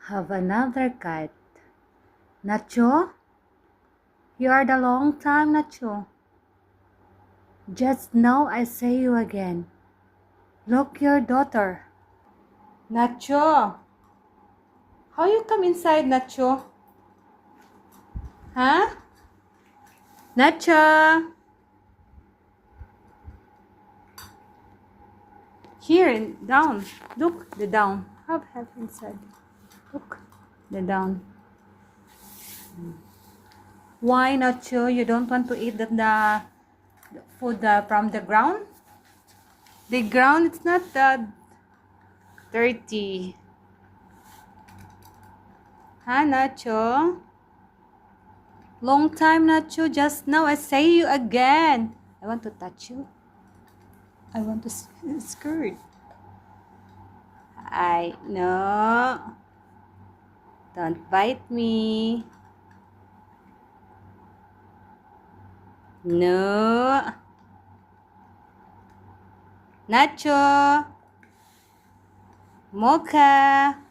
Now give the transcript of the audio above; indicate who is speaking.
Speaker 1: Have another cat. Nacho? You are the long time, Nacho. Just now I say you again. Look your daughter. Nacho. How you come inside, Nacho? Huh? Nacho. Here and down. Look the down. Have inside. Look the down. Why, Nacho? You don't want to eat the food from the ground? The ground it's not that dirty. Huh, Nacho? Long time, Nacho. Just now I say you again. I want to touch you. I want to skirt. I know. Don't bite me. No. Nacho. Mocha.